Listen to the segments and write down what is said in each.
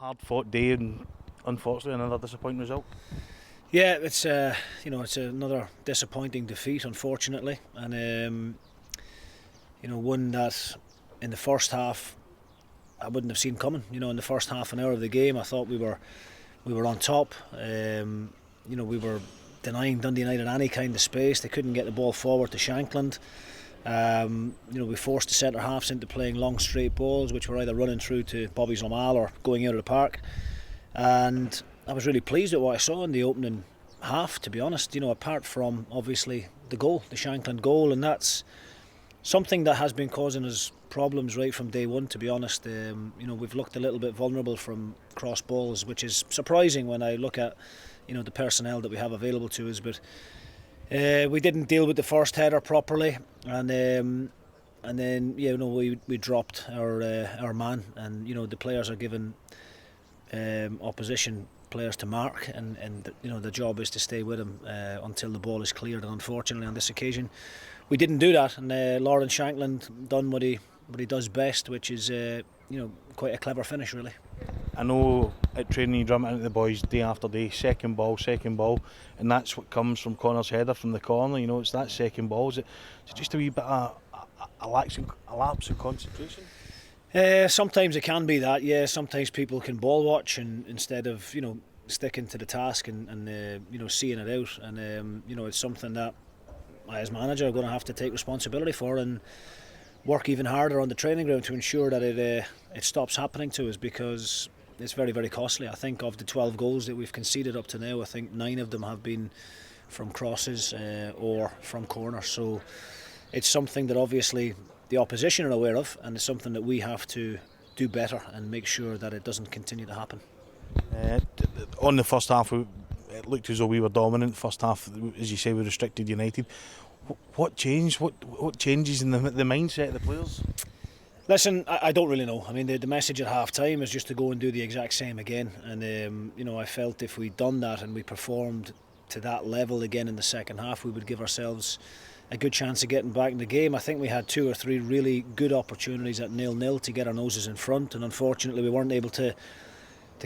Hard-fought day and unfortunately another disappointing result. Yeah, it's it's another disappointing defeat, unfortunately, and one that in the first half I wouldn't have seen coming. In the first half an hour of the game, I thought we were on top. We were denying Dundee United any kind of space. They couldn't get the ball forward to Shankland. We forced the centre halves into playing long straight balls, which were either running through to Bobby Zlamal or going out of the park. And I was really pleased with what I saw in the opening half, to be honest. Apart from obviously the goal, the Shankland goal, and that's something that has been causing us problems right from day one, to be honest. We've looked a little bit vulnerable from cross balls, which is surprising when I look at the personnel that we have available to us. But we didn't deal with the first header properly, and then we dropped our man, and the players are given opposition players to mark, and the job is to stay with them until the ball is cleared. And unfortunately, on this occasion, we didn't do that. And Lauren Shankland done what he does best, which is quite a clever finish, really. I know at training you drum it into the boys day after day, second ball, and that's what comes from Connor's header from the corner. It's that second ball. Is it just a wee bit of a lapse in concentration? Sometimes it can be that, yeah. Sometimes people can ball watch and instead of sticking to the task and seeing it out, and it's something that I as manager are going to have to take responsibility for and work even harder on the training ground to ensure that it stops happening to us, because it's very, very costly. I think of the 12 goals that we've conceded up to now, I think 9 of them have been from crosses or from corners. So it's something that obviously the opposition are aware of, and it's something that we have to do better and make sure that it doesn't continue to happen. On the first half, it looked as though we were dominant. First half, as you say, we restricted United. What changed? What changes in the mindset of the players? Listen, I don't really know. I mean, the message at half time is just to go and do the exact same again, and I felt if we'd done that and we performed to that level again in the second half, we would give ourselves a good chance of getting back in the game. I think we had 2 or 3 really good opportunities at 0-0 to get our noses in front, and unfortunately we weren't able to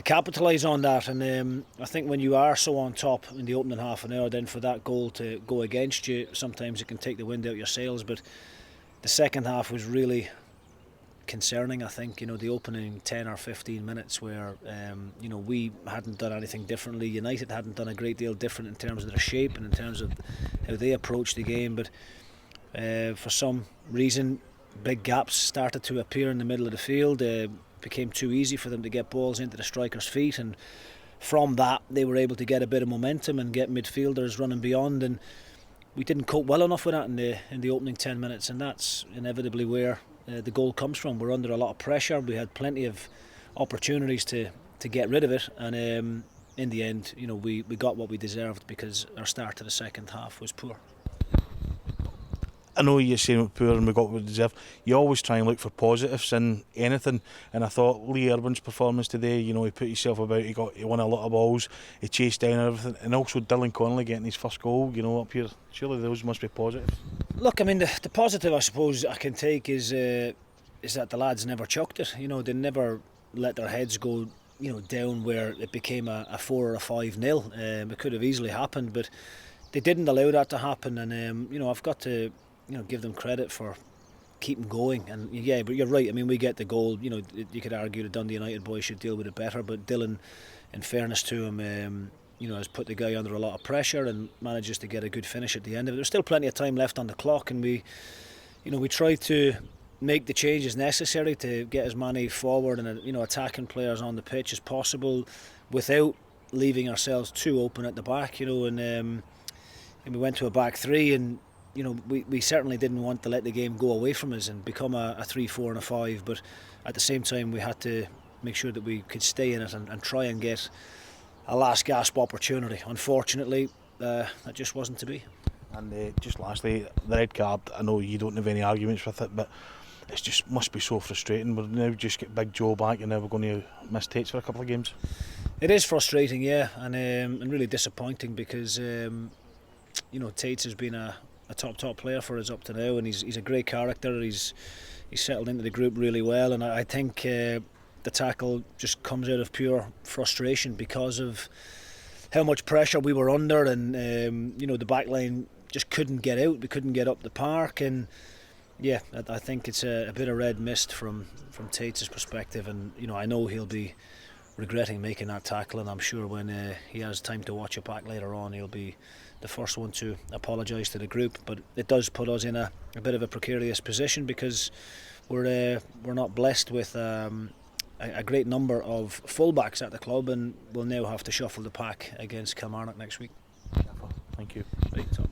capitalise on that. And I think when you are so on top in the opening half an hour, then for that goal to go against you, sometimes it can take the wind out your sails. But the second half was really concerning. I think the opening 10 or 15 minutes where we hadn't done anything differently. United hadn't done a great deal different in terms of their shape and in terms of how they approached the game, but for some reason big gaps started to appear in the middle of the field. Became too easy for them to get balls into the strikers' feet, and from that they were able to get a bit of momentum and get midfielders running beyond, and we didn't cope well enough with that in the opening 10 minutes, and that's inevitably where the goal comes from. We're under a lot of pressure. We had plenty of opportunities to get rid of it, and in the end we got what we deserved, because our start to the second half was poor. I know you're saying we're poor and we got what we deserve. You always try and look for positives in anything, and I thought Lee Irwin's performance today, he put himself about, he won a lot of balls, he chased down everything, and also Dylan Connolly getting his first goal, up here. Surely those must be positives. Look, I mean, the positive I suppose I can take is that the lads never chucked it. They never let their heads go down where it became a 4 or a 5-0. It could have easily happened, but they didn't allow that to happen, and I've got to give them credit for keeping going. And yeah, but you're right. I mean, we get the goal. You could argue the Dundee United boys should deal with it better, but Dylan, in fairness to him, has put the guy under a lot of pressure and manages to get a good finish at the end of it. There's still plenty of time left on the clock, and we try to make the changes necessary to get as many forward and attacking players on the pitch as possible without leaving ourselves too open at the back. And we went to a back 3, and we certainly didn't want to let the game go away from us and become a 3-4 and a 5, but at the same time we had to make sure that we could stay in it and try and get a last gasp opportunity. Unfortunately, that just wasn't to be. And just lastly, the red card, I know you don't have any arguments with it, but it just must be so frustrating. We've now just get Big Joe back, and now we're going to miss Tates for a couple of games. It is frustrating, yeah, and really disappointing, because Tates has been a top player for us up to now, and he's a great character. He's settled into the group really well, and I think the tackle just comes out of pure frustration because of how much pressure we were under, and the back line just couldn't get out. We couldn't get up the park, and yeah, I think it's a bit of red mist from Tate's perspective, and I know he'll be regretting making that tackle, and I'm sure when he has time to watch it back later on, he'll be the first one to apologise to the group. But it does put us in a bit of a precarious position, because we're not blessed with a great number of fullbacks at the club, and we'll now have to shuffle the pack against Kilmarnock next week. Thank you. Right, so.